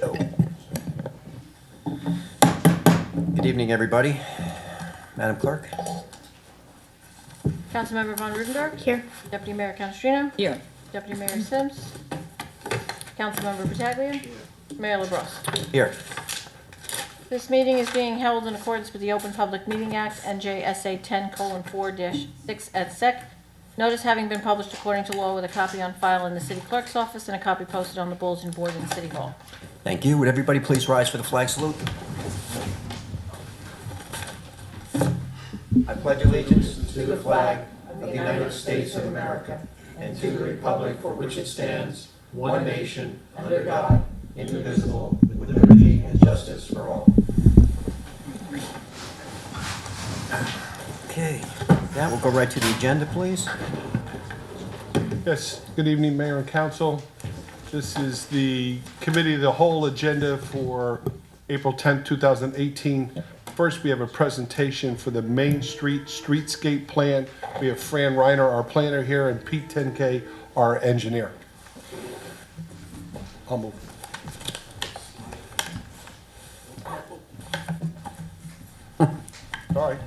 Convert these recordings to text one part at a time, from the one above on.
Good evening, everybody. Madam Clerk? Councilmember Von Rudenberg. Here. Deputy Mayor Canestrino. Here. Deputy Mayor Sims. Councilmember Pataglia. Mayor LaBrus. Here. This meeting is being held in accordance with the Open Public Meeting Act, NJSA 10:4-6 et sec. Notice having been published according to law with a copy on file in the city clerk's office and a copy posted on the bulletin board in City Hall. Thank you. Would everybody please rise for the flag salute? I pledge allegiance to the flag of the United States of America and to the republic for which it stands, one nation, under God, indivisible, with liberty and justice for all. Okay, with that, we'll go right to the agenda, please. Yes, good evening, Mayor and Council. This is the Committee of the Whole agenda for April 10th, 2018. First, we have a presentation for the Main Street Streetscape Plan. We have Fran Reiner, our planner here, and Pete 10K, our engineer. I'll move. Sorry.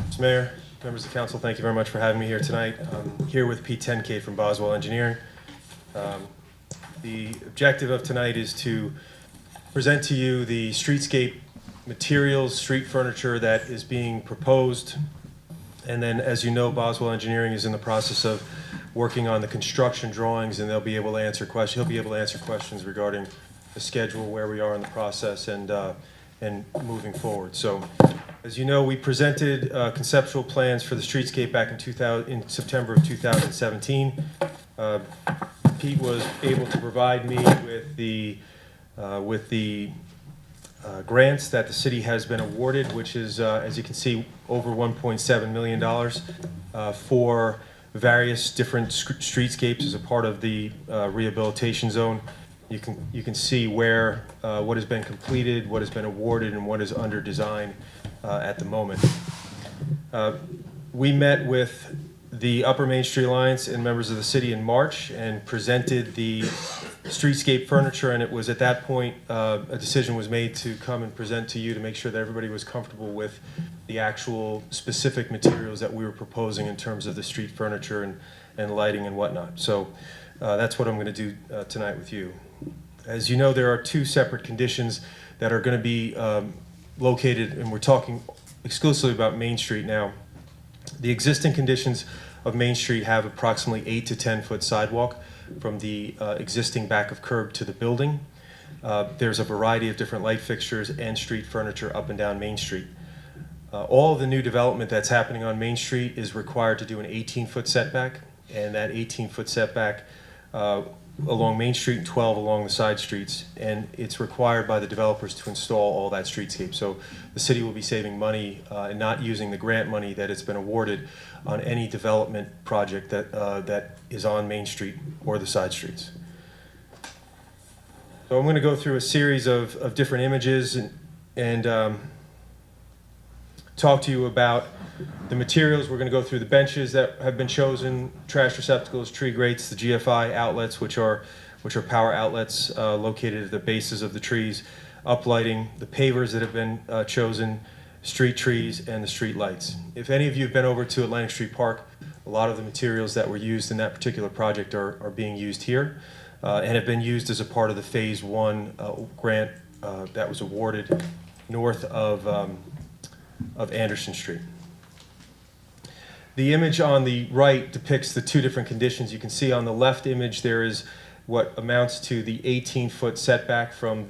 Mr. Mayor, members of council, thank you very much for having me here tonight. I'm here with Pete 10K from Boswell Engineering. The objective of tonight is to present to you the streetscape materials, street furniture that is being proposed. And then, as you know, Boswell Engineering is in the process of working on the construction drawings, and they'll be able to answer questions. He'll be able to answer questions regarding the schedule, where we are in the process, and moving forward. So, as you know, we presented conceptual plans for the streetscape back in September of 2017. Pete was able to provide me with the grants that the city has been awarded, which is, as you can see, over $1.7 million for various different streetscapes as a part of the rehabilitation zone. You can see where what has been completed, what has been awarded, and what is under design at the moment. We met with the Upper Main Street Alliance and members of the city in March and presented the streetscape furniture, and it was at that point a decision was made to come and present to you to make sure that everybody was comfortable with the actual specific materials that we were proposing in terms of the street furniture and lighting and whatnot. So that's what I'm going to do tonight with you. As you know, there are two separate conditions that are going to be located, and we're talking exclusively about Main Street now. The existing conditions of Main Street have approximately 8 to 10 foot sidewalk from the existing back of curb to the building. There's a variety of different light fixtures and street furniture up and down Main Street. All of the new development that's happening on Main Street is required to do an 18-foot setback, and that 18-foot setback along Main Street and 12 along the side streets, and it's required by the developers to install all that streetscape. So the city will be saving money and not using the grant money that it's been awarded on any development project that is on Main Street or the side streets. So I'm going to go through a series of different images and talk to you about the materials. We're going to go through the benches that have been chosen, trash receptacles, tree grates, the GFI outlets, which are power outlets located at the bases of the trees, uplighting, the pavers that have been chosen, street trees, and the street lights. If any of you have been over to Atlantic Street Park, a lot of the materials that were used in that particular project are being used here and have been used as a part of the Phase 1 grant that was awarded north of Anderson Street. The image on the right depicts the two different conditions. You can see on the left image there is what amounts to the 18-foot setback from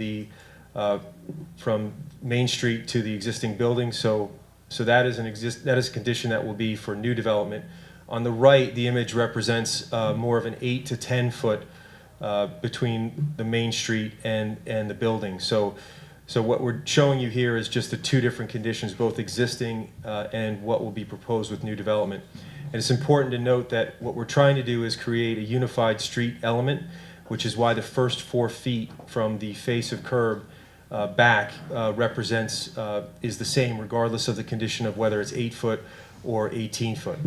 Main Street to the existing building. So that is a condition that will be for new development. On the right, the image represents more of an 8 to 10 foot between the Main Street and the building. So what we're showing you here is just the two different conditions, both existing and what will be proposed with new development. And it's important to note that what we're trying to do is create a unified street element which is why the first 4 feet from the face of curb back is the same regardless of the condition of whether it's 8 foot or 18 foot.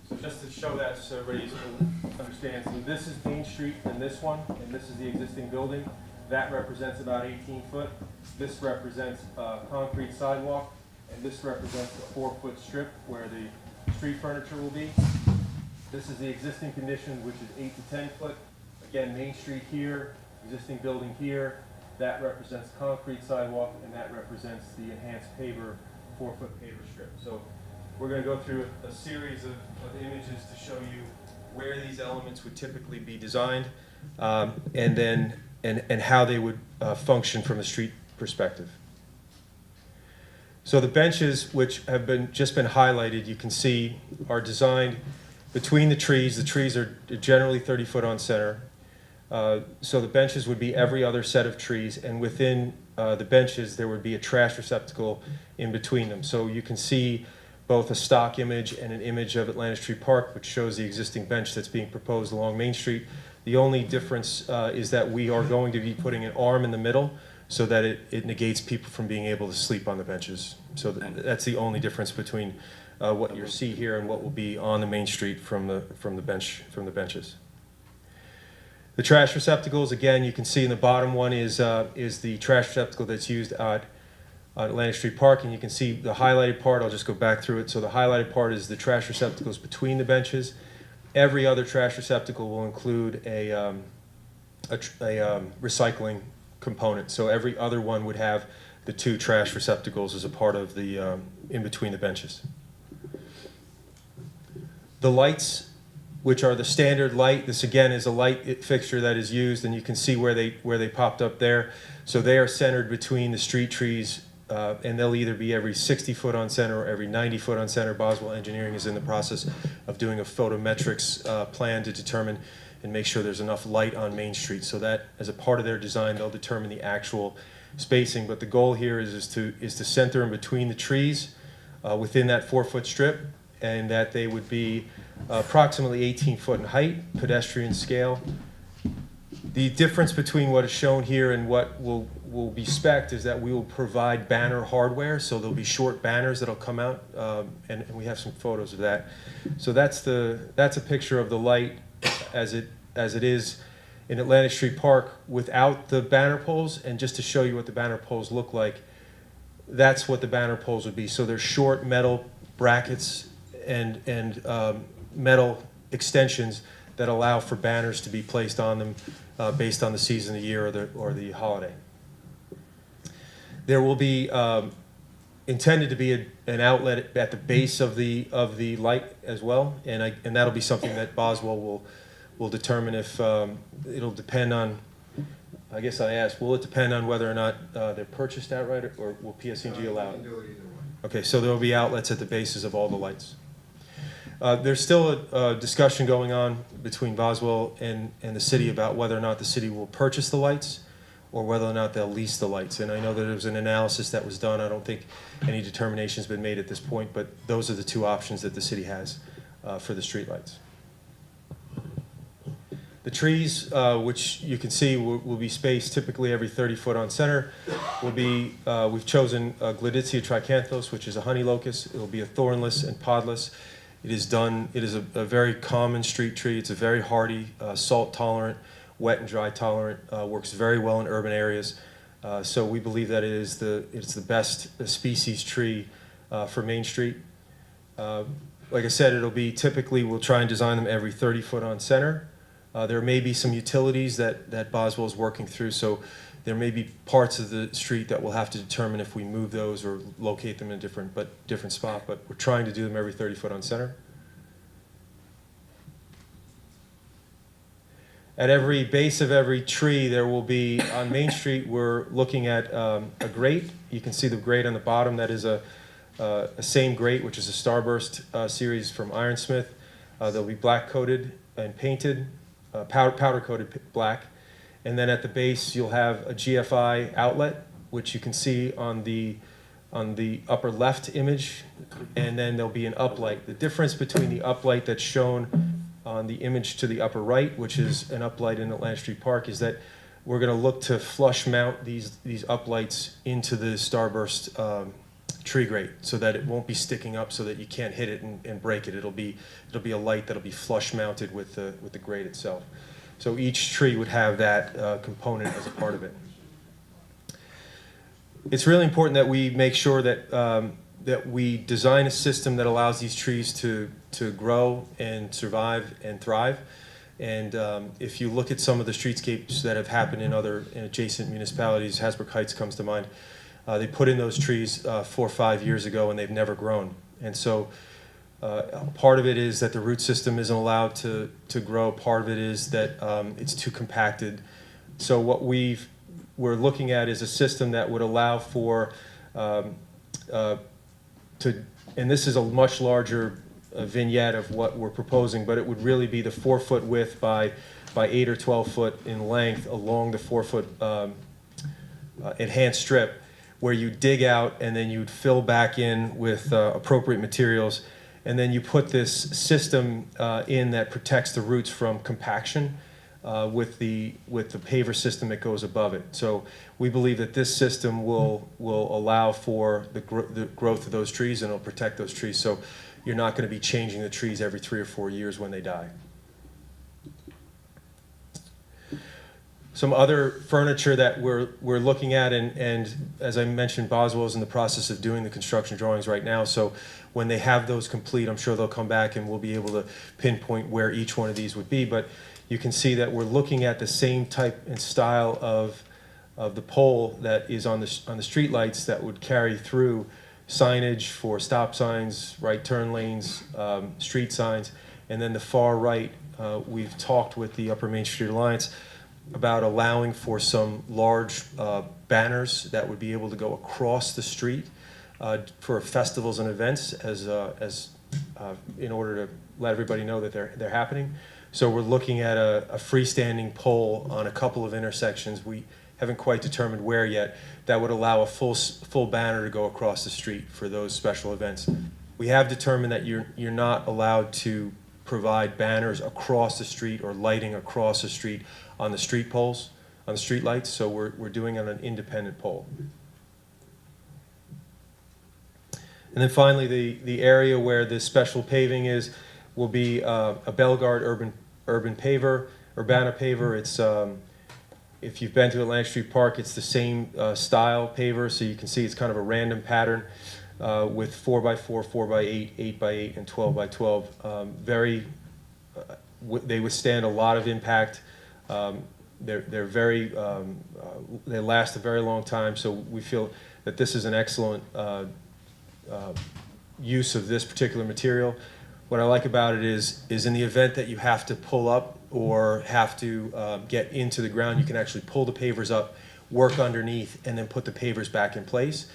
So just to show that so everybody understands, so this is Main Street and this is the existing building. That represents about 18 foot. This represents a concrete sidewalk, and this represents the 4-foot strip where the street furniture will be. This is the existing condition, which is 8 to 10 foot. Again, Main Street here, existing building here. That represents concrete sidewalk, and that represents the enhanced paver, 4-foot paver strip. So we're going to go through a series of images to show you where these elements would typically be designed, and how they would function from a street perspective. So the benches, which have just been highlighted, you can see are designed between the trees. The trees are generally 30 foot on center. So the benches would be every other set of trees, and within the benches there would be a trash receptacle in between them. So you can see both a stock image and an image of Atlantic Street Park, which shows the existing bench that's being proposed along Main Street. The only difference is that we are going to be putting an arm in the middle so that it negates people from being able to sleep on the benches. So that's the only difference between what you see here and what will be on the Main Street from the benches. The trash receptacles, again, you can see in the bottom one is the trash receptacle that's used at Atlantic Street Park, and you can see the highlighted part. I'll just go back through it. So the highlighted part is the trash receptacles between the benches. Every other trash receptacle will include a recycling component. So every other one would have the 2 trash receptacles as a part of the in between the benches. The lights, which are the standard light, this again is a light fixture that is used, and you can see where they popped up there. So they are centered between the street trees, and they'll either be every 60 foot on center or every 90 foot on center. Boswell Engineering is in the process of doing a photometrics plan to determine and make sure there's enough light on Main Street, so that as a part of their design they'll determine the actual spacing. But the goal here is to center in between the trees within that 4-foot strip, and that they would be approximately 18 foot in height, pedestrian scale. The difference between what is shown here and what will be spec'd is that we will provide banner hardware, so there'll be short banners that'll come out, and we have some photos of that. So that's a picture of the light as it is in Atlantic Street Park without the banner poles. And just to show you what the banner poles look like, that's what the banner poles would be. So they're short metal brackets and metal extensions that allow for banners to be placed on them based on the season of the year or the holiday. There will be intended to be an outlet at the base of the light as well, and that'll be something that Boswell will determine if it'll depend on. I guess I asked, will it depend on whether or not they're purchased outright, or will PSCG allow it? You can do it either way. Okay, so there will be outlets at the bases of all the lights. There's still a discussion going on between Boswell and the city about whether or not the city will purchase the lights or whether or not they'll lease the lights. And I know that there was an analysis that was done. I don't think any determination has been made at this point, but those are the 2 options that the city has for the streetlights. The trees, which you can see will be spaced typically every 30 foot on center, will be, we've chosen Gladitia tricanthos, which is a honey locust. It will be a thornless and podless. It is a very common street tree. It's a very hardy, salt tolerant, wet and dry tolerant, works very well in urban areas. So we believe that it's the best species tree for Main Street. Like I said, it'll be typically, we'll try and design them every 30 foot on center. There may be some utilities that Boswell is working through, so there may be parts of the street that we'll have to determine if we move those or locate them in a different spot, but we're trying to do them every 30 foot on center. At every base of every tree, there will be, on Main Street, we're looking at a grate. You can see the grate on the bottom. That is a same grate, which is a Starburst series from Ironsmith. They'll be black coated and painted, powder coated black. And then at the base, you'll have a GFI outlet, which you can see on the upper left image. And then there'll be an uplight. The difference between the uplight that's shown on the image to the upper right, which is an uplight in Atlantic Street Park, is that we're going to look to flush mount these uplights into the starburst tree grate so that it won't be sticking up so that you can't hit it and break it. It'll be a light that'll be flush mounted with the grate itself. So each tree would have that component as a part of it. It's really important that we make sure that that we design a system that allows these trees to grow and survive and thrive. And if you look at some of the streetscapes that have happened in adjacent municipalities, Hasbrook Heights comes to mind. They put in those trees 4 or 5 years ago, and they've never grown. And so part of it is that the root system isn't allowed to grow. Part of it is that it's too compacted. So what we're looking at is a system that would allow for and this is a much larger vignette of what we're proposing, but it would really be the 4-foot width by 8 or 12 foot in length along the 4-foot enhanced strip, where you dig out and then you'd fill back in with appropriate materials, and then you put this system in that protects the roots from compaction with the paver system that goes above it. So we believe that this system will allow for the growth of those trees, and it'll protect those trees. So you're not going to be changing the trees every 3 or 4 years when they die. Some other furniture that we're looking at, and as I mentioned, Boswell's in the process of doing the construction drawings right now. So when they have those complete, I'm sure they'll come back and we'll be able to pinpoint where each one of these would be. But you can see that we're looking at the same type and style of the pole that is on the street lights that would carry through signage for stop signs, right turn lanes, street signs. And then the far right, we've talked with the Upper Main Street Alliance about allowing for some large banners that would be able to go across the street for festivals and events as in order to let everybody know that they're happening. So we're looking at a freestanding pole on a couple of intersections. We haven't quite determined where yet, that would allow a full banner to go across the street for those special events. We have determined that you're not allowed to provide banners across the street or lighting across the street on the street poles, on the street lights, so we're doing it on an independent pole. And then finally, the area where this special paving is will be a Bellegarde urban paver, Urbana paver. It's if you've been to Atlantic Street Park, it's the same style paver, so you can see it's kind of a random pattern with 4x4, 4x8, 8x8, and 12x12. They withstand a lot of impact. They're very they last a very long time, so we feel that this is an excellent use of this particular material. What I like about it is in the event that you have to pull up or have to get into the ground, you can actually pull the pavers up, work underneath, and then put the pavers back in place.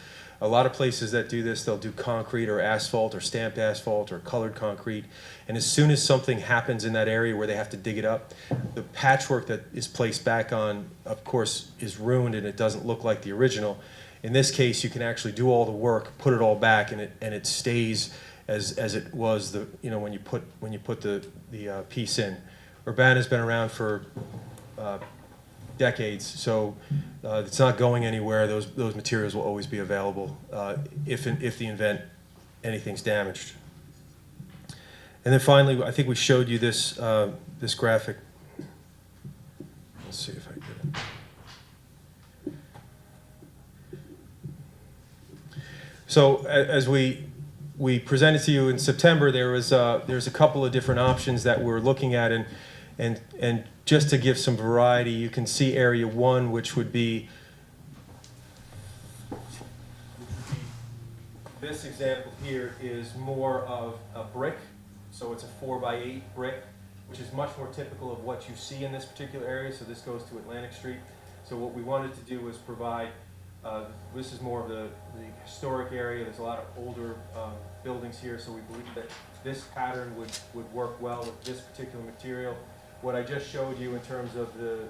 A lot of places that do this, they'll do concrete or asphalt or stamped asphalt or colored concrete. And as soon as something happens in that area where they have to dig it up, the patchwork that is placed back on, of course, is ruined and it doesn't look like the original. In this case, you can actually do all the work, put it all back, and it stays as it was when you put the piece in. Urbana's been around for decades, so it's not going anywhere. Those materials will always be available if the event anything's damaged. And then finally, I think we showed you this this graphic. Let's see if I get it. So as we presented to you in September, there's a couple of different options that we're looking at, and just to give some variety, you can see area 1, which would be this example here is more of a brick, so it's a 4x8 brick, which is much more typical of what you see in this particular area. So this goes to Atlantic Street. So what we wanted to do was provide, this is more of the historic area. There's a lot of older buildings here, so we believe that this pattern would work well with this particular material. What I just showed you in terms of the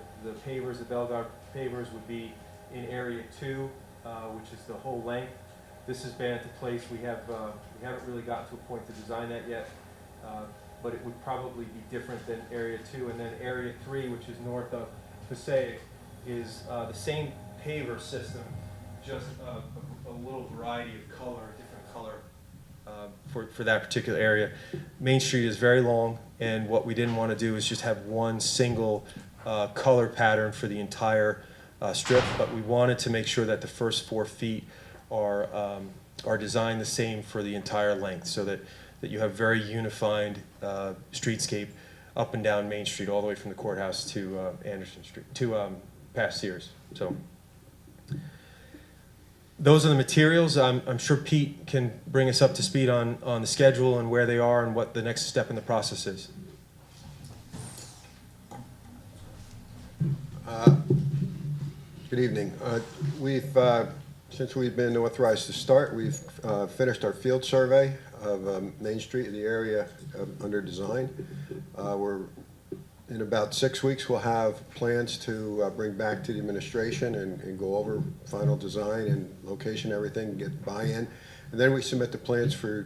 pavers, the Bellegarde pavers, would be in area 2, which is the whole length. This has been at the place we haven't really gotten to a point to design that yet. but it would probably be different than Area 2. And then Area 3, which is north of Passaic, is the same paver system, just a little variety of color, a different color for that particular area. Main Street is very long, and what we didn't want to do is just have one single color pattern for the entire strip, but we wanted to make sure that the first 4 feet are designed the same for the entire length, so that you have very unified streetscape up and down Main Street, all the way from the courthouse to Anderson Street, to past Sears. So those are the materials. I'm sure Pete can bring us up to speed on the schedule and where they are and what the next step in the process is. Good evening. Since we've been authorized to start, we've finished our field survey of Main Street, the area under design. In about 6 weeks, we'll have plans to bring back to the administration and go over final design and location, everything, and get buy-in. And then we submit the plans to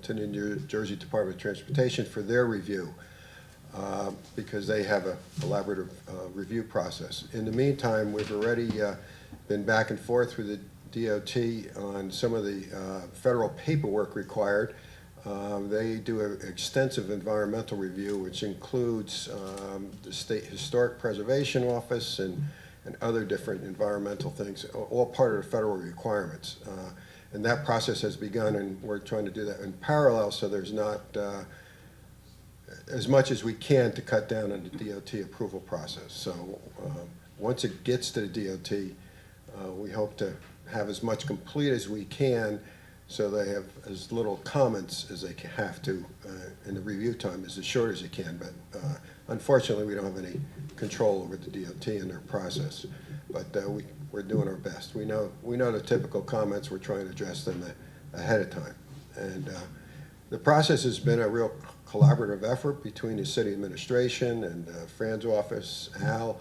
the New Jersey Department of Transportation for their review, because they have a collaborative review process. In the meantime, we've already been back and forth with the DOT on some of the federal paperwork required. They do an extensive environmental review, which includes the State Historic Preservation Office and other different environmental things, all part of the federal requirements. And that process has begun, and we're trying to do that in parallel, so there's not as much as we can to cut down on the DOT approval process. So once it gets to the DOT, we hope to have as much complete as we can, so they have as little comments as they have to, and the review time is as short as it can. But unfortunately, we don't have any control over the DOT and their process. But we're doing our best. We know the typical comments. We're trying to address them ahead of time. And the process has been a real collaborative effort between the city administration and Fran's office, Al,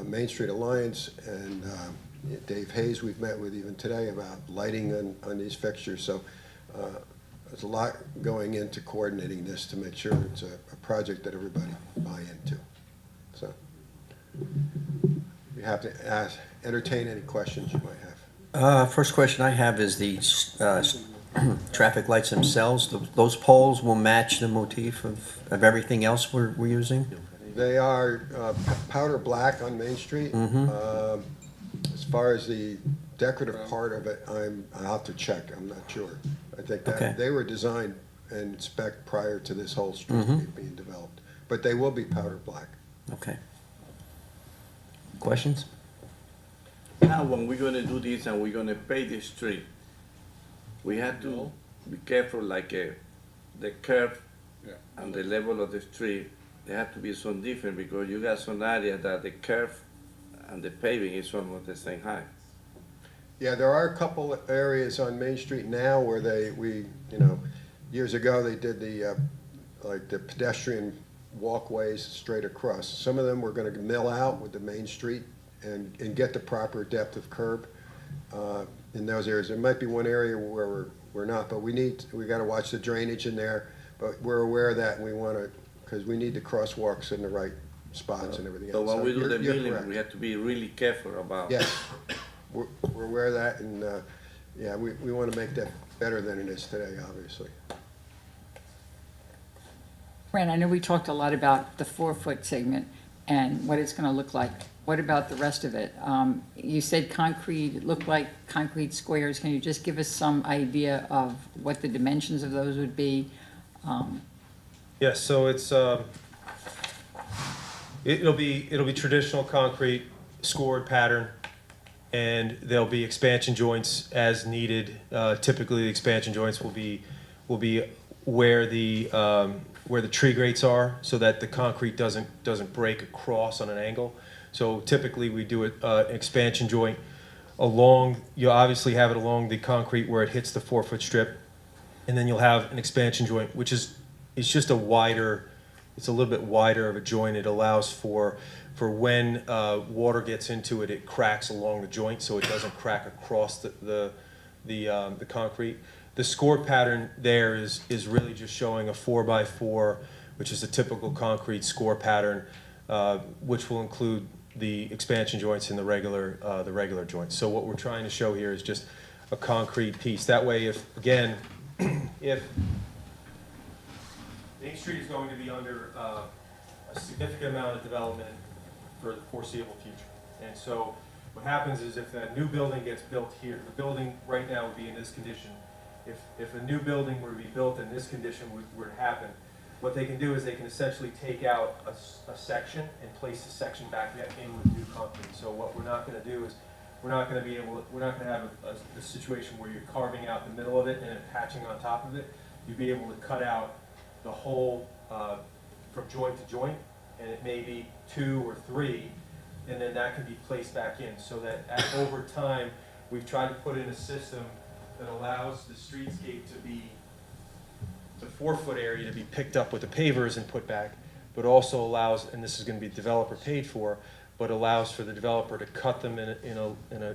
Main Street Alliance, and Dave Hayes we've met with even today about lighting on these fixtures. So there's a lot going into coordinating this to make sure it's a project that everybody buy into. So you have to entertain any questions you might have. First question I have is the traffic lights themselves. Those poles will match the motif of everything else we're using? They are powder black on Main Street. As far as the decorative part of it, I'll have to check. I'm not sure. I think that they were designed and spec'd prior to this whole street being developed. But they will be powder black. Okay. Questions? Now, when we're gonna do this and we're gonna pay the street, we have to be careful, like the curve and the level of the street, they have to be so different, because you got some area that the curve and the paving is almost the same height. Yeah, there are a couple of areas on Main Street now where years ago they did the pedestrian walkways straight across. Some of them we're gonna mill out with the Main Street and get the proper depth of curb in those areas. There might be one area where we're not, but we gotta watch the drainage in there. But we're aware of that, and we wanna, because we need the crosswalks in the right spots and everything So else. when we do the you're milling, correct. we have to be really careful about. Yes, we're aware of that, and yeah, we want to make that better than it is today, obviously. Fran, I know we talked a lot about the 4-foot segment and what it's going to look like. What about the rest of it? You said concrete, it looked like concrete squares. Can you just give us some idea of what the dimensions of those would be? Yes, so it'll be traditional concrete scored pattern, and there'll be expansion joints as needed. Typically, the expansion joints will be where the tree grates are, so that the concrete doesn't break across on an angle. So typically, we do an expansion joint along. You obviously have it along the concrete where it hits the 4-foot strip, and then you'll have an expansion joint, which is just a wider. It's a little bit wider of a joint. It allows for when water gets into it, it cracks along the joint, so it doesn't crack across the concrete. The score pattern there is really just showing a 4x4, which is a typical concrete score pattern, which will include the expansion joints and the regular joints. So what we're trying to show here is just a concrete piece. That way, if if Main Street is going to be under a significant amount of development for the foreseeable future. And so what happens is if a new building gets built here, the building right now would be in this condition. If a new building were to be built in this condition were to happen, what they can do is they can essentially take out a section and place the section back in with new concrete. So what we're not going to do is we're not going to have a situation where you're carving out the middle of it and then patching on top of it. You'd be able to cut out the whole from joint to joint, and it may be 2 or 3, and then that can be placed back in. So that over time, we've tried to put in a system that allows the streetscape to be, the 4-foot area to be picked up with the pavers and put back, but also allows, and this is going to be developer paid for, but allows for the developer to cut them in a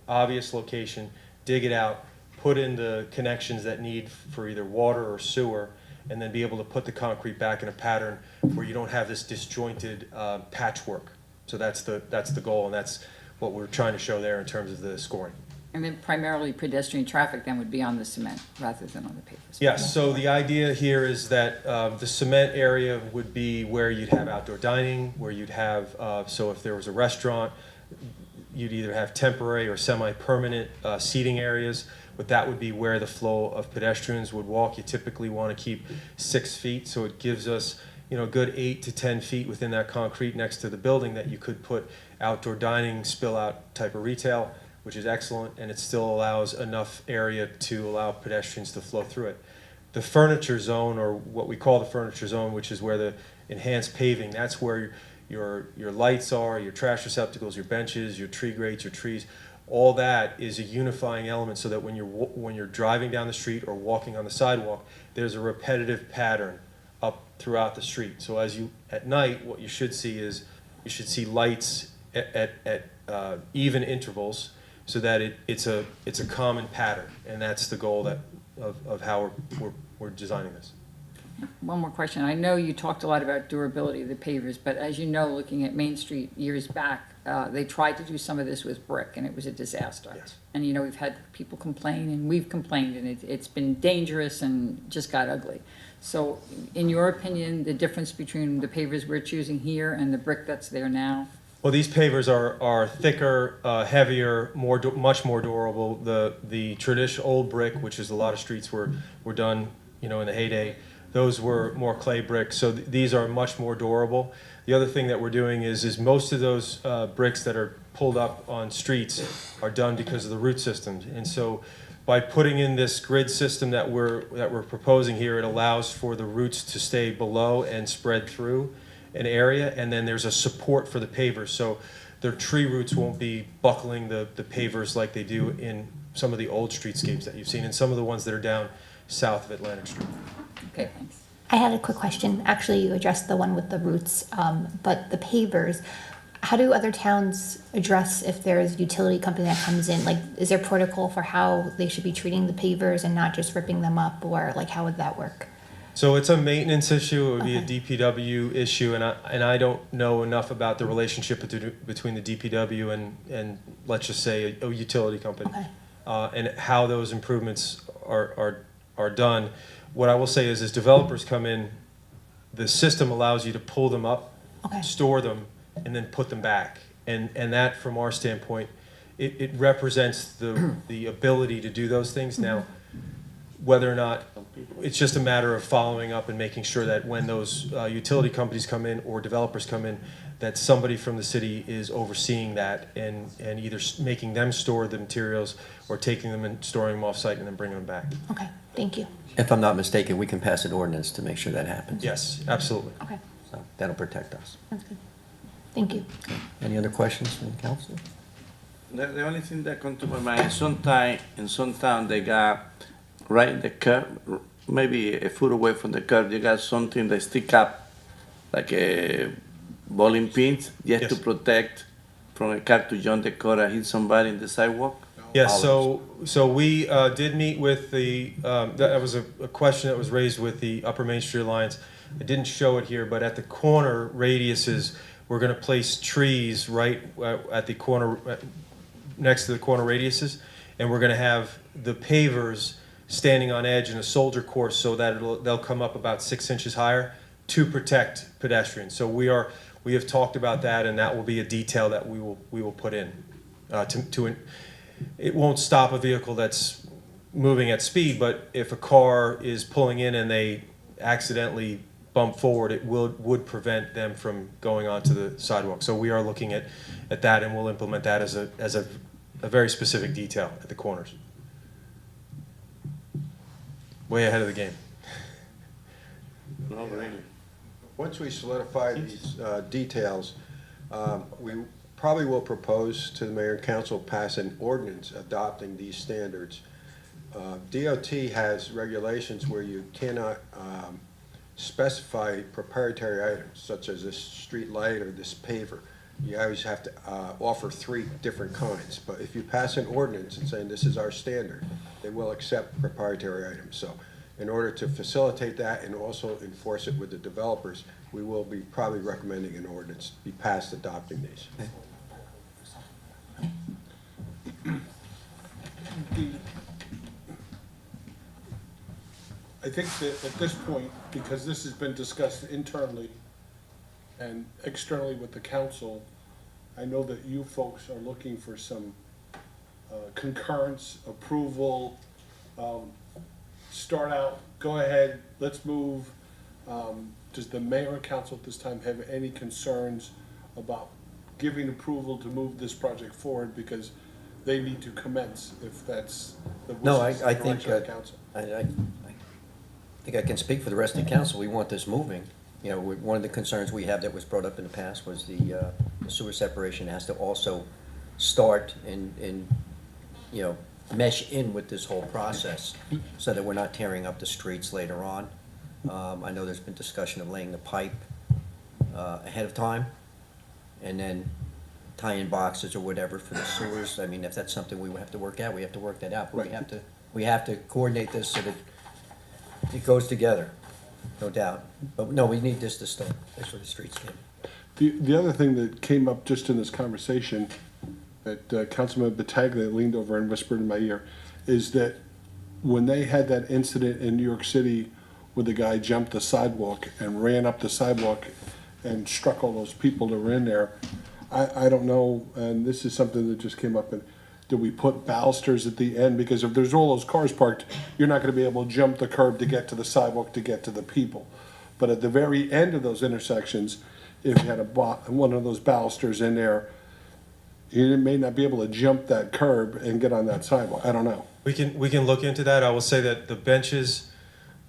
obvious location, dig it out, put in the connections that need for either water or sewer, and then be able to put the concrete back in a pattern where you don't have this disjointed patchwork. So that's the goal, and that's what we're trying to show there in terms of the scoring. And then primarily pedestrian traffic then would be on the cement rather than on the pavers. Yes, so the idea here is that the cement area would be where you'd have outdoor dining, where you'd have, so if there was a restaurant, you'd either have temporary or semi-permanent seating areas, but that would be where the flow of pedestrians would walk. You typically want to keep 6 feet, so it gives us, a good 8 to 10 feet within that concrete next to the building that you could put outdoor dining, spill out type of retail, which is excellent, and it still allows enough area to allow pedestrians to flow through it. The furniture zone, or what we call the furniture zone, which is where the enhanced paving, that's where your lights are, your trash receptacles, your benches, your tree grates, your trees, all that is a unifying element so that when you're driving down the street or walking on the sidewalk, there's a repetitive pattern up throughout the street. So at night, what you should see is you should see lights at even intervals, so that it's a common pattern, and that's the goal of how we're designing this. One more question. I know you talked a lot about durability of the pavers, but as you know, looking at Main Street years back, they tried to do some of this with brick, and it was a disaster. Yes. And we've had people complain, and we've complained, and it's been dangerous and just got ugly. So in your opinion, the difference between the pavers we're choosing here and the brick that's there now? Well, these pavers are thicker, heavier, much more durable. The traditional old brick, which is a lot of streets were done, in the heyday, those were more clay bricks. So these are much more durable. The other thing that we're doing is most of those bricks that are pulled up on streets are done because of the root systems. And so by putting in this grid system that we're proposing here, it allows for the roots to stay below and spread through an area, and then there's a support for the pavers, so their tree roots won't be buckling the pavers like they do in some of the old streetscapes that you've seen, and some of the ones that are down south of Atlantic Street. Okay, thanks. I had a quick question. Actually, you addressed the one with the roots, but the pavers, how do other towns address if there's a utility company that comes in? Like, is there protocol for how they should be treating the pavers and not just ripping them up, or like how would that work? So it's a maintenance issue. It would be a DPW issue, and I don't know enough about the relationship between the DPW and let's just say a utility company, and how those improvements are done. What I will say is, as developers come in, the system allows you to pull them up, store them, and then put them back, and that, from our standpoint, it represents the ability to do those things. Now, whether or not, it's just a matter of following up and making sure that when those utility companies come in or developers come in, that somebody from the city is overseeing that and either making them store the materials or taking them and storing them off-site and then bringing them back. Okay, thank you. If I'm not mistaken, we can pass an ordinance to make sure that happens. Yes, absolutely. Okay, So that'll protect us. that's good. Thank you. Any other questions from the council? The only thing that comes to my mind, in some town they got right in the curb, maybe a foot away from the curb, they got something that stick up like a bowling pins just to Yes. protect from a car to jump the car and hit somebody in the sidewalk. No, Yes, so we did meet with the, that was a question that was raised with the Upper Main Street Alliance. I didn't show it here, but at the corner radiuses, we're gonna place trees right at the corner, next to the corner radiuses, and we're gonna have the pavers standing on edge in a soldier course so that they'll come up about 6 inches higher to protect pedestrians. So we have talked about that, and that will be a detail that we will put in. It won't stop a vehicle that's moving at speed, but if a car is pulling in and they accidentally bump forward, it would prevent them from going onto the sidewalk. So we are looking at that, and we'll implement that as a very specific detail at the corners. Way ahead of the game. No, really. Once we solidify these details, we probably will propose to the mayor and council pass an ordinance adopting these standards. DOT has regulations where you cannot specify proprietary items, such as this street light or this paver. You always have to offer 3 different kinds. But if you pass an ordinance and saying this is our standard, they will accept proprietary items. So in order to facilitate that and also enforce it with the developers, we will be probably recommending an ordinance be passed adopting these. I think that at this point, because this has been discussed internally and externally with the council, I know that you folks are looking for some concurrence, approval, start out, go ahead, let's move. Does the mayor and council at this time have any concerns about giving approval to move this project forward, because they need to commence if that's the No, wishes I and think, direction of the council? I think I can speak for the rest of the council. We want this moving. You know, one of the concerns we have that was brought up in the past was the sewer separation has to also start and, you know, mesh in with this whole process so that we're not tearing up the streets later on. I know there's been discussion of laying the pipe ahead of time and then tie-in boxes or whatever for the sewers. I mean, if that's something we have to work out, we have to work that out. But we have to coordinate this so that it goes together, no doubt. But no, we need this to start. That's where the streetscape. The other thing that came up just in this conversation that Councilman Battaglia leaned over and whispered in my ear is that when they had that incident in New York City where the guy jumped the sidewalk and ran up the sidewalk and struck all those people that were in there, I don't know, and this is something that just came up, and do we put balusters at the end? Because if there's all those cars parked, you're not gonna be able to jump the curb to get to the sidewalk to get to the people. But at the very end of those intersections, if you had one of those balusters in there, you may not be able to jump that curb and get on that sidewalk. I don't know. We can look into that. I will say that the benches,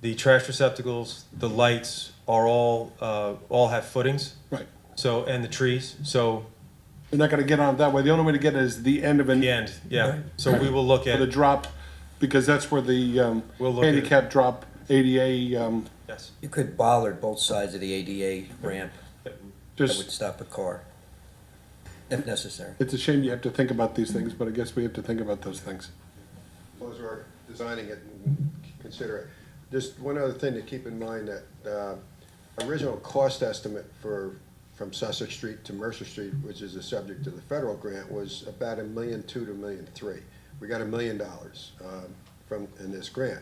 the trash receptacles, the lights are all have footings. Right. So, and the trees, so You're not gonna get on it that way. The only way to get it is the end of the end, yeah. So we will look For at the drop, because that's where the We'll look at it. handicap drop, ADA, yes. You could bollard both sides of the ADA ramp. That would just, stop a car, if necessary. it's a shame you have to think about these things, but I guess we have to think about those things. As long as we're designing it and consider it. Just one other thing to keep in mind, that original cost estimate from Sussex Street to Mercer Street, which is the subject of the federal grant, was about $1.2 million to $1.3 million. We got $1 million in this grant.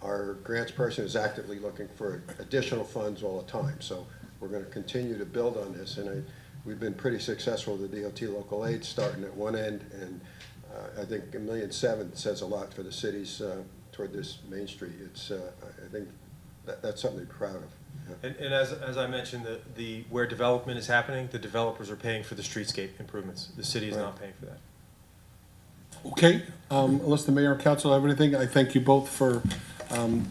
Our grants person is actively looking for additional funds all the time, so we're going to continue to build on this, and we've been pretty successful with the DOT local aid starting at one end, and I think $1.7 million says a lot for the cities toward this Main Street. It's I think that's something to be proud of. Yeah. And as I mentioned, the where development is happening, the developers are paying for the streetscape improvements. The city is not paying for that. Okay, unless the mayor and council have anything, I thank you both for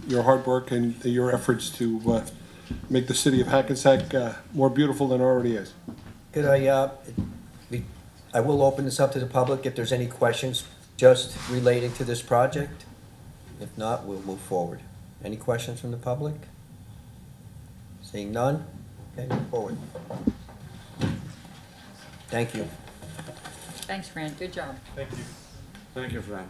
your hard work and your efforts to make the city of Hackensack more beautiful than it already is. Could I will open this up to the public if there's any questions just relating to this project. If not, we'll move forward. Any questions from the public? Seeing none? Okay, move forward. Thank you. Thanks, Fran, good job. Thank you. Thank you, Frank.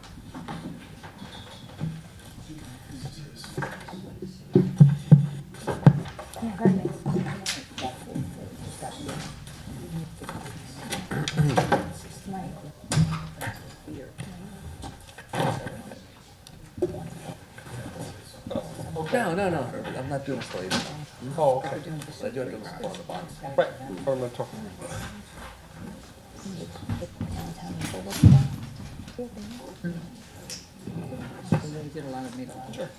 No, I'm not doing slaves. Oh, okay. I do have to report on the bonds. Right, I'm not talking. We did a lot of meetings. Sure.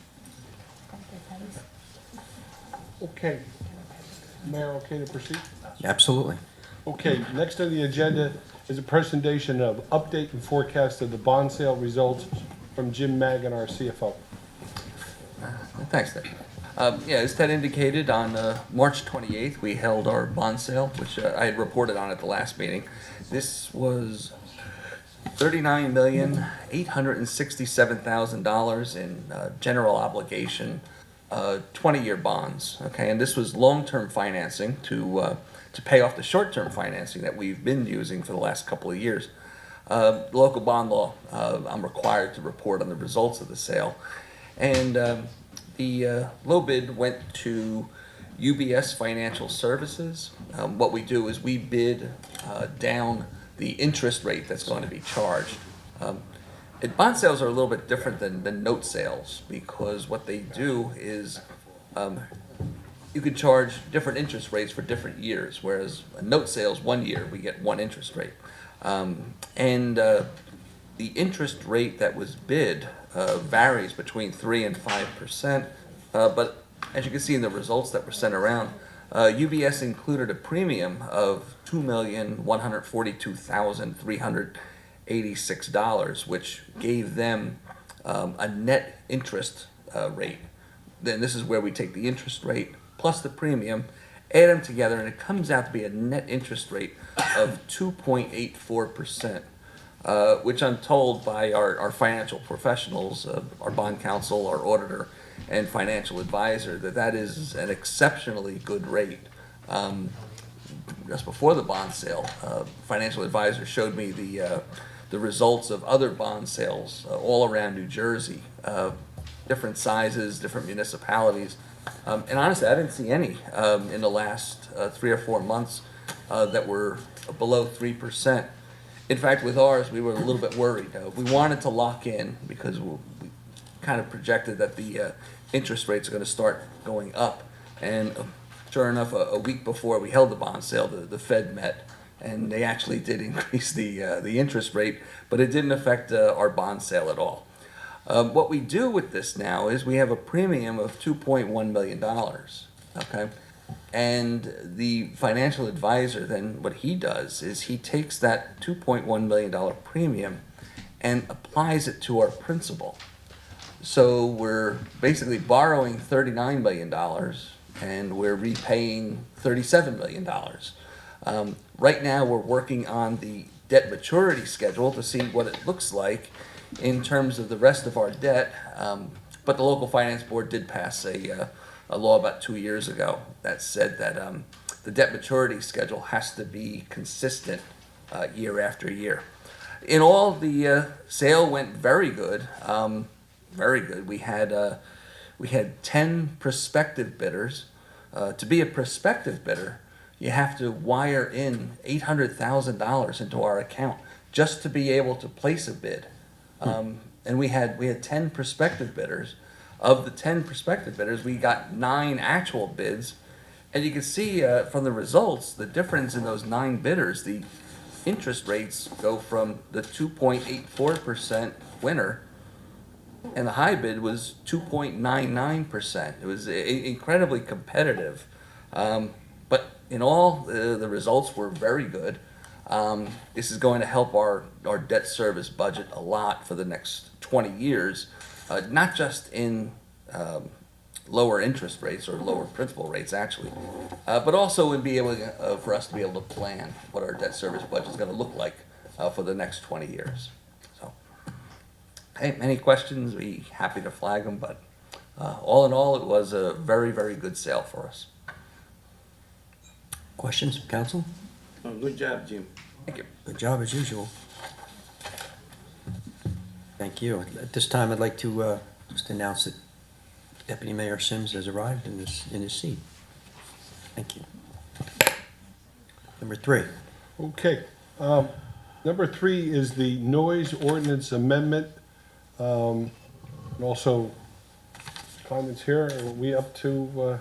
Okay. Mayor, okay to proceed? Absolutely. Okay, next on the agenda is a presentation of update and forecast of the bond sale results from Jim Maggan, our CFO. Thanks, Ted. Yeah, as Ted indicated, on March 28th, we held our bond sale, which I had reported on at the last meeting. This was $39,867,000 in general obligation, 20-year bonds. Okay, and this was long-term financing to pay off the short-term financing that we've been using for the last couple of years. The local bond law, I'm required to report on the results of the sale, and the low bid went to UBS Financial Services. What we do is we bid down the interest rate that's going to be charged. Bond sales are a little bit different than note sales, because what they do is you could charge different interest rates for different years, whereas a note sales 1 year we get one interest rate. The interest rate that was bid varies between 3 and 5%, but as you can see in the results that were sent around, UBS included a premium of $2,142,386, which gave them a net interest rate. Then this is where we take the interest rate plus the premium, add them together, and it comes out to be a net interest rate of 2.84%. Which I'm told by our financial professionals, our bond counsel, our auditor, and financial advisor, that is an exceptionally good rate. Just before the bond sale, financial advisor showed me the results of other bond sales all around New Jersey, different sizes, different municipalities. And honestly, I didn't see any in the last 3 or 4 months that were below 3%. In fact, with ours, we were a little bit worried. We wanted to lock in because we kind of projected that the interest rates are going to start going up. And sure enough, a week before we held the bond sale, the Fed met, and they actually did increase the interest rate, but it didn't affect our bond sale at all. What we do with this now is we have a premium of $2.1 million. Okay. And the financial advisor, then what he does is he takes that $2.1 million premium and applies it to our principal. So we're basically borrowing $39 million and we're repaying $37 million. Right now we're working on the debt maturity schedule to see what it looks like in terms of the rest of our debt. But the local finance board did pass a law about 2 years ago that said that the debt maturity schedule has to be consistent year after year. In all, the sale went very good, very good. We had 10 prospective bidders. To be a prospective bidder, you have to wire in $800,000 into our account just to be able to place a bid. And we had 10 prospective bidders. Of the 10 prospective bidders, we got 9 actual bids. And you can see from the results, the difference in those 9 bidders, the interest rates go from the 2.84% winner, and the high bid was 2.99%. It was incredibly competitive. But in all, the results were very good. This is going to help our debt service budget a lot for the next 20 years. Not just in lower interest rates or lower principal rates, actually, but also in being able for us to be able to plan what our debt service budget is going to look like for the next 20 years. So, hey, any questions? We're happy to flag them, but all in all, it was a very, very good sale for us. Questions, council? Oh, good job, Jim. Thank you. Good job as usual. Thank you. At this time, I'd like to just announce that Deputy Mayor Sims has arrived in his seat. Thank you. Number 3. Okay. Number 3 is the noise ordinance amendment. And also, comments here, are we up to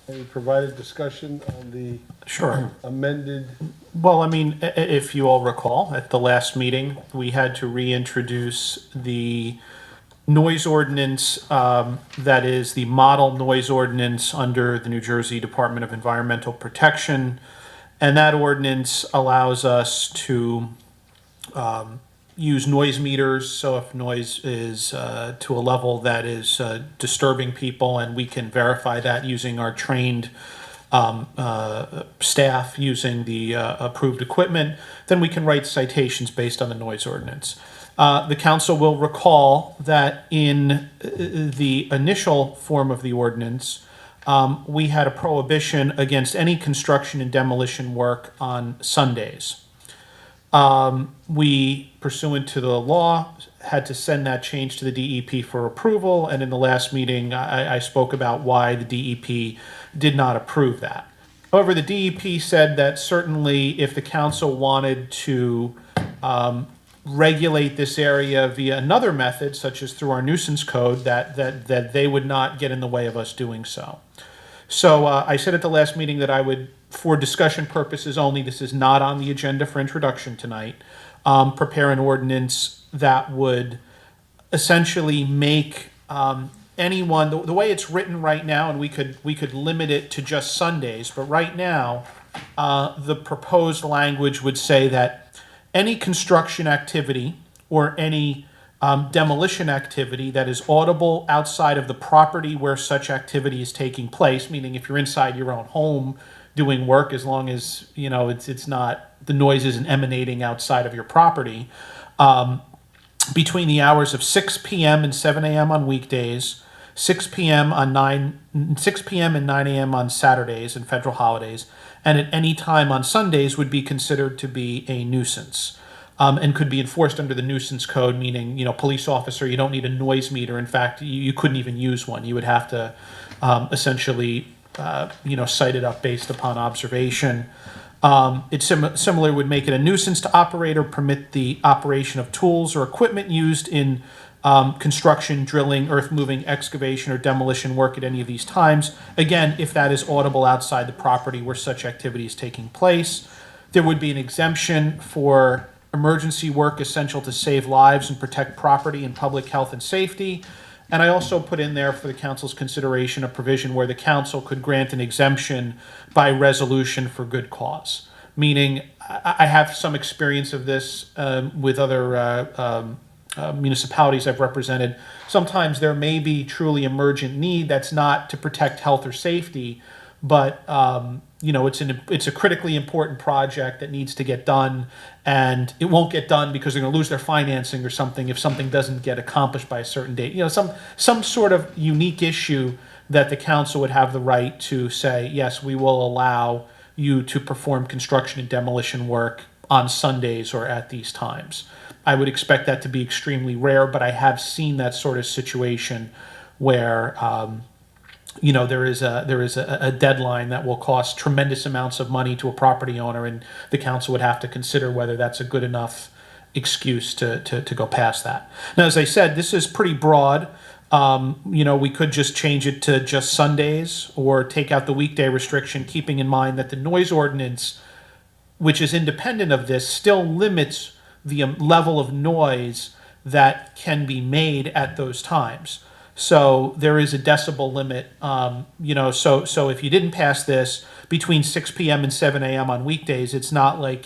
any provided discussion on the Sure. amended? Well, I mean, if you all recall, at the last meeting, we had to reintroduce the noise ordinance, that is the model noise ordinance under the New Jersey Department of Environmental Protection. And that ordinance allows us to use noise meters, so if noise is to a level that is disturbing people, and we can verify that using our trained staff using the approved equipment, then we can write citations based on the noise ordinance. The council will recall that in the initial form of the ordinance, we had a prohibition against any construction and demolition work on Sundays. We, pursuant to the law, had to send that change to the DEP for approval, and in the last meeting, I spoke about why the DEP did not approve that. However, the DEP said that certainly if the council wanted to regulate this area via another method, such as through our nuisance code, that they would not get in the way of us doing so. So I said at the last meeting that I would, for discussion purposes only, this is not on the agenda for introduction tonight, prepare an ordinance that would essentially make anyone, the way it's written right now, and we could limit it to just Sundays, but right now, the proposed language would say that any construction activity or any demolition activity that is audible outside of the property where such activity is taking place, meaning if you're inside your own home doing work, as long as it's not, the noise isn't emanating outside of your property, between the hours of 6 p.m. and 7 a.m. on weekdays, 6 p.m. and 9 a.m. on Saturdays and federal holidays, and at any time on Sundays would be considered to be a nuisance. And could be enforced under the nuisance code, meaning, police officer, you don't need a noise meter. In fact, you couldn't even use one. You would have to essentially, cite it up based upon observation. It similar would make it a nuisance to operate or permit the operation of tools or equipment used in construction, drilling, earth moving, excavation, or demolition work at any of these times. Again, if that is audible outside the property where such activity is taking place. There would be an exemption for emergency work essential to save lives and protect property and public health and safety. And I also put in there for the council's consideration a provision where the council could grant an exemption by resolution for good cause. Meaning, I have some experience of this with other municipalities I've represented. Sometimes there may be truly emergent need that's not to protect health or safety, but it's a critically important project that needs to get done, and it won't get done because they're going to lose their financing or something if something doesn't get accomplished by a certain date. Some sort of unique issue that the council would have the right to say, yes, we will allow you to perform construction and demolition work on Sundays or at these times. I would expect that to be extremely rare, but I have seen that sort of situation where there is a deadline that will cost tremendous amounts of money to a property owner, and the council would have to consider whether that's a good enough excuse to go past that. Now, as I said, this is pretty broad. We could just change it to just Sundays or take out the weekday restriction, keeping in mind that the noise ordinance, which is independent of this, still limits the level of noise that can be made at those times. So there is a decibel limit, so if you didn't pass this between 6 p.m. and 7 a.m. on weekdays, it's not like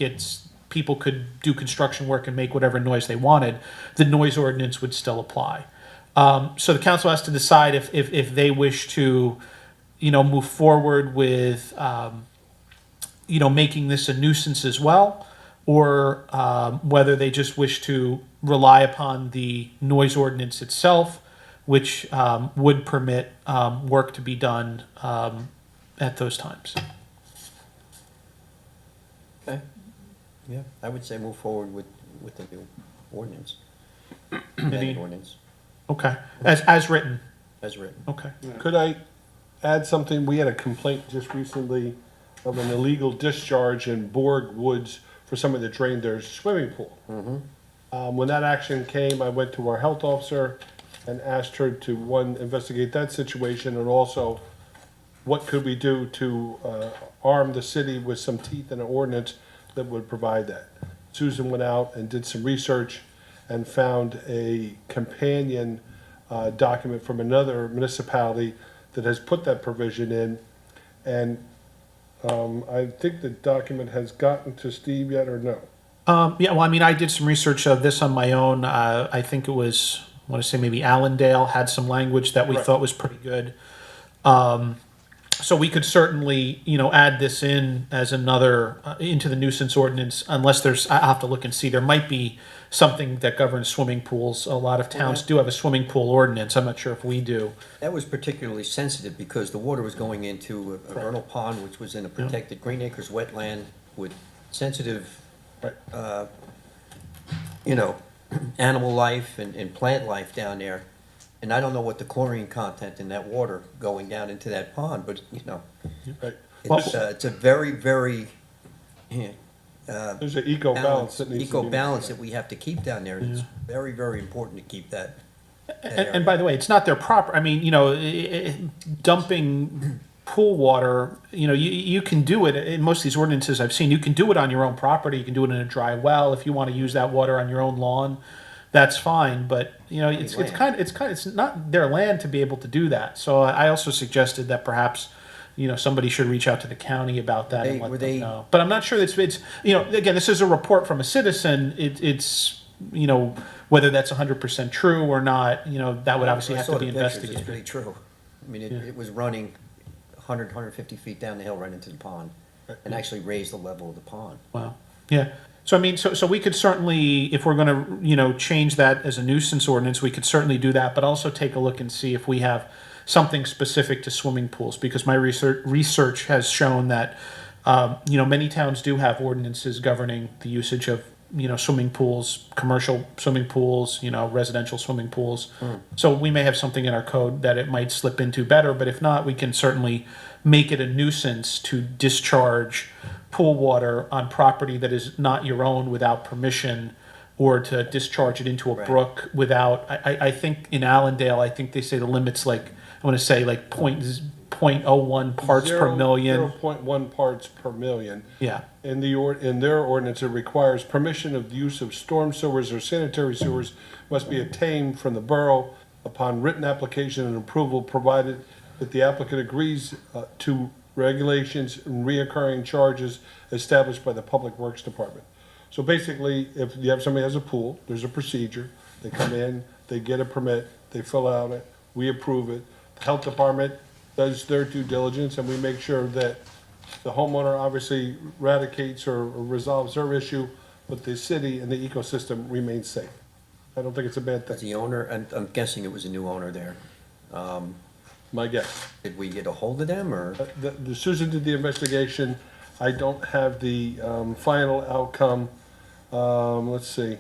people could do construction work and make whatever noise they wanted. The noise ordinance would still apply. So the council has to decide if they wish to, move forward with, making this a nuisance as well, or whether they just wish to rely upon the noise ordinance itself, which would permit work to be done at those times. Okay. Yeah, I would say move forward with the new ordinance. amended ordinance, Okay, as written, as written. okay. Could I add something? We had a complaint just recently of an illegal discharge in Borg Woods for somebody that drained their swimming pool. When that action came, I went to our health officer and asked her to, one, investigate that situation, and also what could we do to arm the city with some teeth in an ordinance that would provide that. Susan went out and did some research and found a companion document from another municipality that has put that provision in. And I think the document has gotten to Steve yet, or no? Yeah, well, I mean, I did some research of this on my own. I think it was, I want to say maybe Allendale had some language that we Right. thought was pretty good. So we could certainly, add this in as another, into the nuisance ordinance, unless I'll have to look and see. There might be something that governs swimming pools. A lot of towns do have a swimming pool ordinance. I'm not sure if we do. That was particularly sensitive because the water was going into a vernal pond, which was in a protected Green Acres wetland with sensitive, Right. animal life and plant life down there. And I don't know what the chlorine content in that water going down into that pond, but, Right. it's a very, very, There's an eco balance that needs to be. eco balance that we have to keep down there. And it's very, very important to keep that. And by the way, it's not their proper, I mean, dumping pool water, you can do it, in most of these ordinances I've seen, you can do it on your own property, you can do it in a dry well, if you want to use that water on your own lawn, that's fine, but, it's not their land to be able to do that. So I also suggested that perhaps, somebody should reach out to the county about that and let them know. But I'm not sure it's, again, this is a report from a citizen, it's, whether that's 100% true or not, that would obviously I have saw to the be pictures. investigated. It's pretty true. I mean, it was running 100, 150 feet down the hill right into the pond and actually raised the level of the pond. Wow. Yeah. So I mean, so we could certainly, if we're going to, change that as a nuisance ordinance, we could certainly do that, but also take a look and see if we have something specific to swimming pools, because my research has shown that, many towns do have ordinances governing the usage of, swimming pools, commercial swimming pools, residential swimming pools. So we may have something in our code that it might slip into better, but if not, we can certainly make it a nuisance to discharge pool water on property that is not your own without permission, or to discharge it into a brook without, I think in Allendale, I think they say the limit's like, I want to say like 0.01 parts per million. 0.1 parts per million. Yeah. In their ordinance, it requires permission of the use of storm sewers or sanitary sewers must be obtained from the borough upon written application and approval, provided that the applicant agrees to regulations and reoccurring charges established by the Public Works Department. So basically, if you have somebody who has a pool, there's a procedure. They come in, they get a permit, they fill out it, we approve it. The Health Department does their due diligence, and we make sure that the homeowner obviously eradicates or resolves their issue, but the city and the ecosystem remains safe. I don't think it's a bad As thing, the owner, and I'm guessing it was a new owner there. my guess. Did we get a hold of them or? The Susan did the investigation. I don't have the final outcome. Let's see.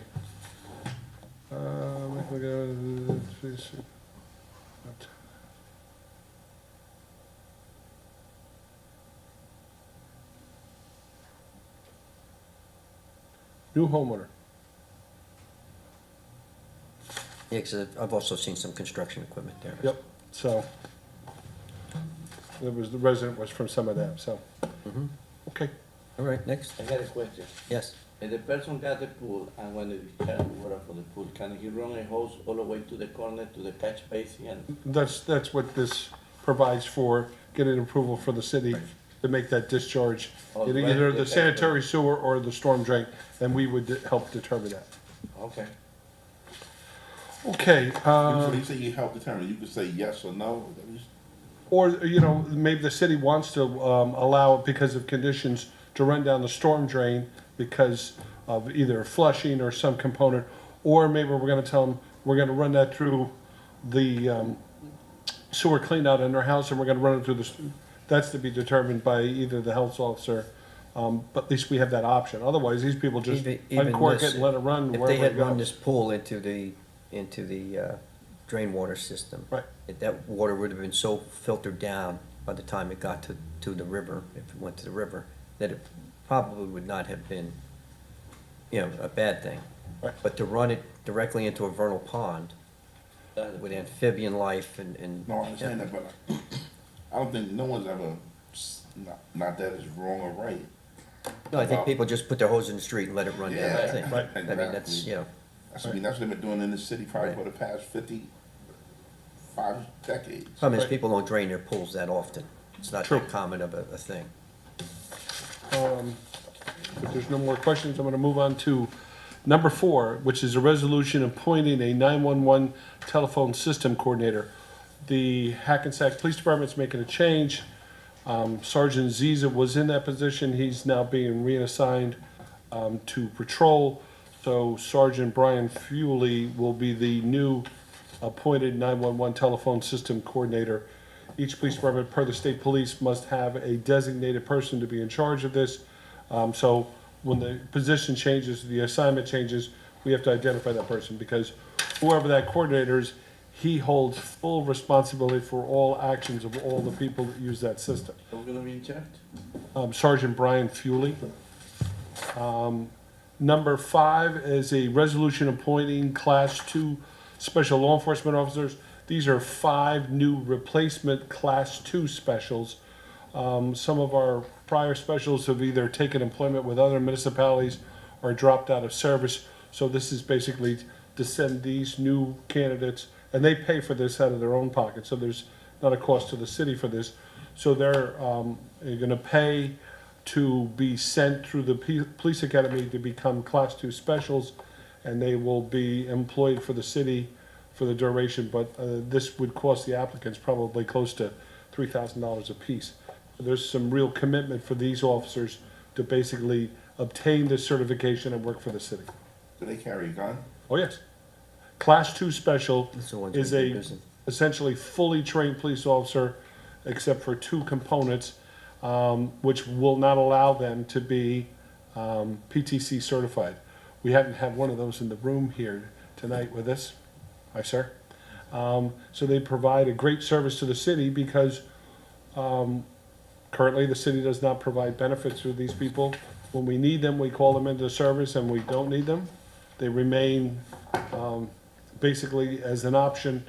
New homeowner. Yeah, because I've also seen some construction equipment there. Yep, so. The resident was from some of them, so. Okay. All right, next. I got a question. Yes. If the person got the pool and when they discharge water for the pool, can he run a hose all the way to the corner to the catch basin? And That's what this provides for, getting approval for the city to make that discharge. Oh, Either right. the sanitary sewer or the storm drain, and we would help determine that. okay. Okay, So you say you help determine, you could say yes or no? or, maybe the city wants to allow it because of conditions to run down the storm drain because of either flushing or some component, or maybe we're gonna tell them, we're gonna run that through the sewer clean out in their house, and we're gonna run it through that's to be determined by either the health officer, but at least we have that option. Otherwise, these people just Even uncork this, it and let it run If wherever they it had run goes. this pool into the into the drain water system. Right. That water would have been so filtered down by the time it got to the river, if it went to the river, that it probably would not have been, a bad thing. Right. But to run it directly into a vernal pond with amphibian life and. No, I understand that, but I don't think no one's ever, not that it's wrong or right. No, I think people just put their hose in the street and let it run down the Yeah, thing. right. I mean, that's, Exactly. That's what they've been doing in this city probably Right. for the past 55 decades. Problem is, Right. people don't drain their pools that often. It's not True. that common of a thing. If there's no more questions, I'm going to move on to number 4, which is a resolution appointing a 911 telephone system coordinator. The Hackensack Police Department's making a change. Sergeant Ziza was in that position. He's now being reassigned to patrol. So Sergeant Brian Fuley will be the new appointed 911 telephone system coordinator. Each police department, per the state police, must have a designated person to be in charge of this. So when the position changes, the assignment changes, we have to identify that person, because whoever that coordinator is, he holds full responsibility for all actions of all the people that use that system. Who's gonna be in charge? Sergeant Brian Fuley. Number 5 is a resolution appointing Class 2 special law enforcement officers. These are 5 new replacement Class 2 specials. Some of our prior specials have either taken employment with other municipalities or dropped out of service. So this is basically to send these new candidates, and they pay for this out of their own pocket, so there's not a cost to the city for this. So they're going to pay to be sent through the police academy to become Class 2 specials, and they will be employed for the city for the duration, but this would cost the applicants probably close to $3,000 apiece. There's some real commitment for these officers to basically obtain this certification and work for the city. Do they carry a gun? Oh, yes. Class 2 special That's the ones is we've been a using. essentially fully trained police officer, except for 2 components, which will not allow them to be PTC certified. We happen to have one of those in the room here tonight with us. Hi, sir. So they provide a great service to the city because currently the city does not provide benefits to these people. When we need them, we call them into service, and we don't need them, they remain basically as an option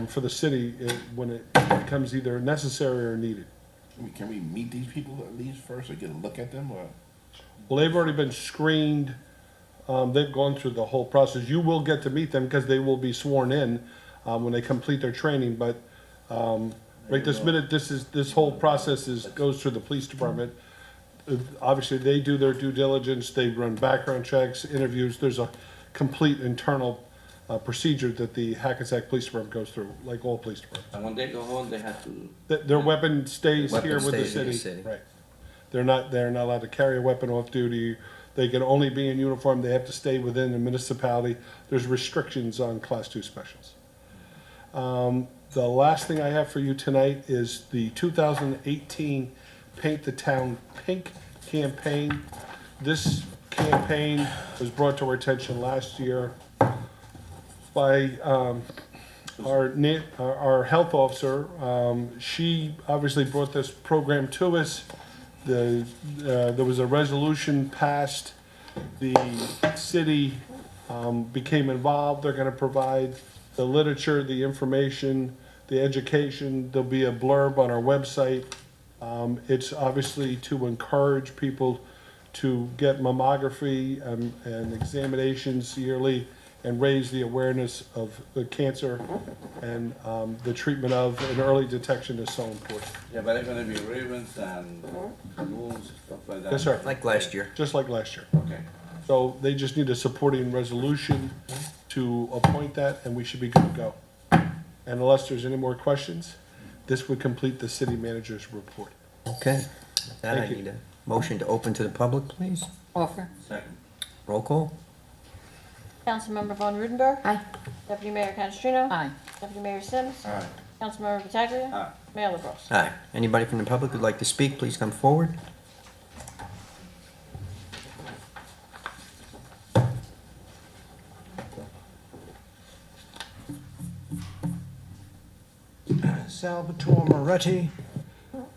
for the city when it becomes either necessary or needed. Can we meet these people at least first, or get a look at them, or? Well, they've already been screened. They've gone through the whole process. You will get to meet them because they will be sworn in when they complete their training. But right this minute, this whole process goes through the police department. Obviously, they do their due diligence. They run background checks, interviews. There's a complete internal procedure that the Hackensack Police Department goes through, like all police departments. And when they go home, they have to. Their weapon stays Weapon here with the stays in the city. city. Right. They're not allowed to carry a weapon off duty. They can only be in uniform. They have to stay within the municipality. There's restrictions on Class 2 specials. The last thing I have for you tonight is the 2018 Paint the Town Pink campaign. This campaign was brought to our attention last year by our health officer. She obviously brought this program to us. There was a resolution passed. The city became involved. They're going to provide the literature, the information, the education. There'll be a blurb on our website. It's obviously to encourage people to get mammography and examinations yearly and raise the awareness of the cancer and the treatment of and early detection is so important. Yeah, but it's gonna be ribbons and balloons, stuff like that. Yes, sir. Like last year. Just like last year. Okay. So they just need a supporting resolution to appoint that, and we should be good to go. And unless there's any more questions, this would complete the city manager's report. Okay. With that, I Thank you. need a motion to open to the public, please. Offer. Second. Roll call. Councilmember Von Rudenberg. Aye. Deputy Mayor Canestrino. Aye. Deputy Mayor Sims. Aye. Councilmember Pataglia. Aye. Mayor LaBrus. Aye. Anybody from the public who'd like to speak, please come forward. Salvatore Moretti,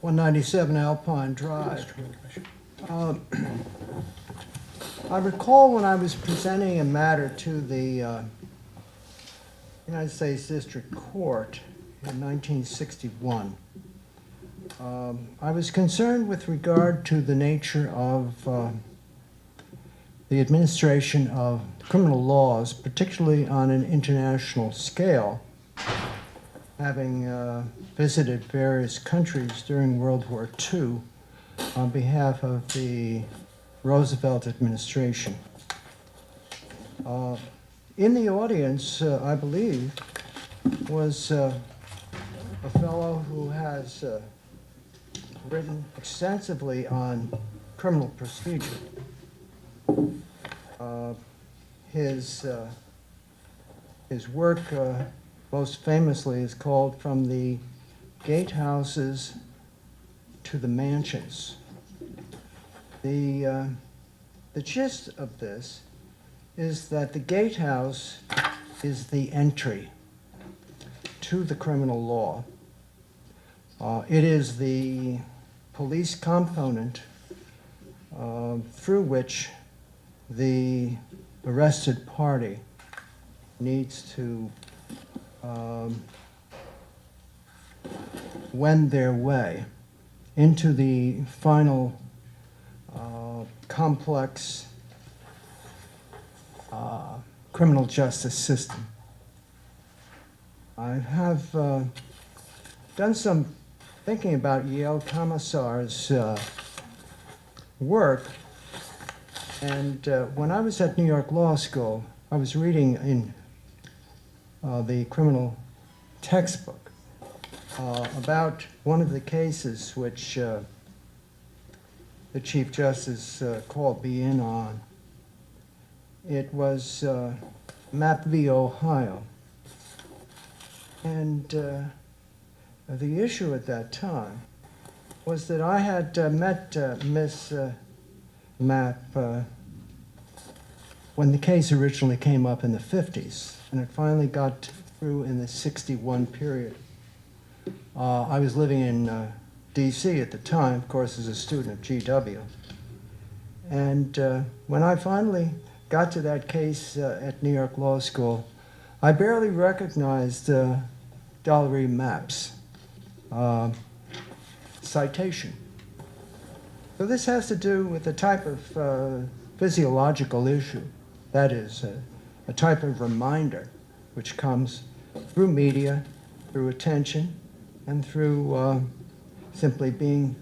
197 Alpine Drive. I recall when I was presenting a matter to the United States District Court in 1961, I was concerned with regard to the nature of the administration of criminal laws, particularly on an international scale, having visited various countries during World War II on behalf of the Roosevelt administration. In the audience, I believe, was a fellow who has written extensively on criminal procedure. His work most famously is called From the Gatehouses to the Mansions. The gist of this is that the gatehouse is the entry to the criminal law. It is the police component through which the arrested party needs to wend their way into the final complex criminal justice system. I have done some thinking about Yale Commissar's work, and when I was at New York Law School, I was reading in the criminal textbook about one of the cases which the Chief Justice called me in on. It was Map v. Ohio. And the issue at that time was that I had met Miss Mapp when the case originally came up in the 50s, and it finally got through in the 61 period. I was living in D.C. at the time, of course, as a student of GW. And when I finally got to that case at New York Law School, I barely recognized Dollery Mapp's citation. So this has to do with a type of physiological issue, that is, a type of reminder which comes through media, through attention, and through simply being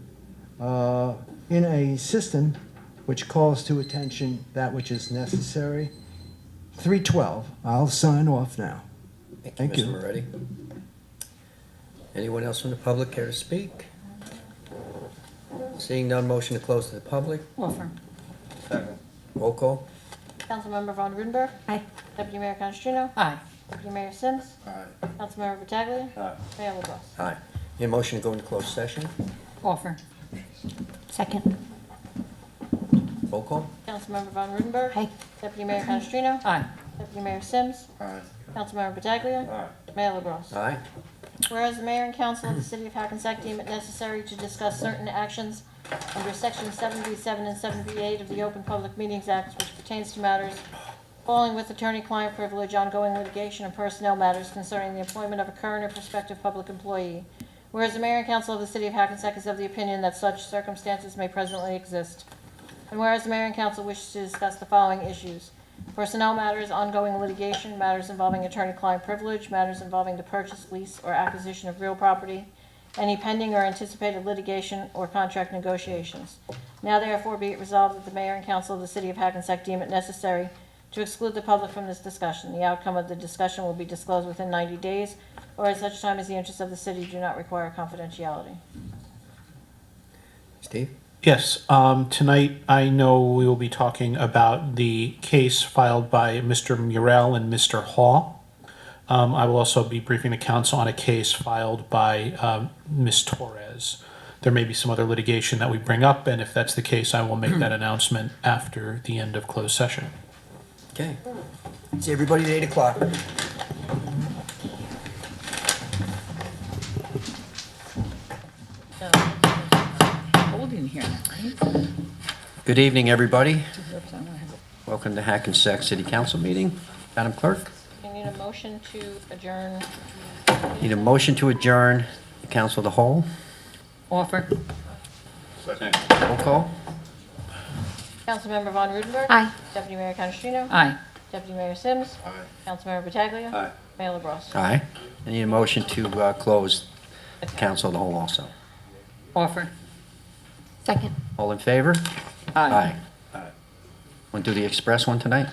in a system which calls to attention that which is necessary. 312. I'll sign off now. Thank you. Mr. Moretti. Anyone else from the public care to speak? Seeing none, motion to close to the public. Offer. Roll call. Councilmember Von Rudenberg. Aye. Deputy Mayor Canestrino. Aye. Deputy Mayor Sims. Aye. Councilmember Pataglia. Aye. Mayor LaBrus. Aye. Need a motion to go into closed session. Offer. Second. Roll call. Councilmember Von Rudenberg. Aye. Deputy Mayor Canestrino. Aye. Deputy Mayor Sims. Aye. Councilmember Pataglia. Aye. Mayor LaBrus. Aye. Whereas the mayor and council of the city of Hackensack deem it necessary to discuss certain actions under section 7B7 and 7B8 of the Open Public Meetings Act, which pertains to matters falling with attorney-client privilege, ongoing litigation, and personnel matters concerning the employment of a current or prospective public employee. Whereas the mayor and council of the city of Hackensack is of the opinion that such circumstances may presently exist. And whereas the mayor and council wish to discuss the following issues: personnel matters, ongoing litigation, matters involving attorney-client privilege, matters involving the purchase, lease, or acquisition of real property, any pending or anticipated litigation or contract negotiations. Now therefore be it resolved that the mayor and council of the city of Hackensack deem it necessary to exclude the public from this discussion. The outcome of the discussion will be disclosed within 90 days, or at such time as the interests of the city do not require confidentiality. Steve? Yes, tonight I know we will be talking about the case filed by Mr. Murrell and Mr. Hall. I will also be briefing the council on a case filed by Ms. Torres. There may be some other litigation that we bring up, and if that's the case, I will make that announcement after the end of closed session. Okay. See everybody at 8 o'clock. Cold in here, right? Good evening, everybody. Welcome to Hackensack City Council meeting. Madam Clerk, We need a motion to adjourn. need a motion to adjourn the council of the whole. Offer. Roll call. Councilmember Von Rudenberg. Aye. Deputy Mayor Canestrino. Aye. Deputy Mayor Sims. Aye. Councilmember Pataglia. Aye. Mayor LaBrus. Aye. I need a motion to close the council of the whole also. Offer. Second. All in favor? Aye. Want to do the express one tonight?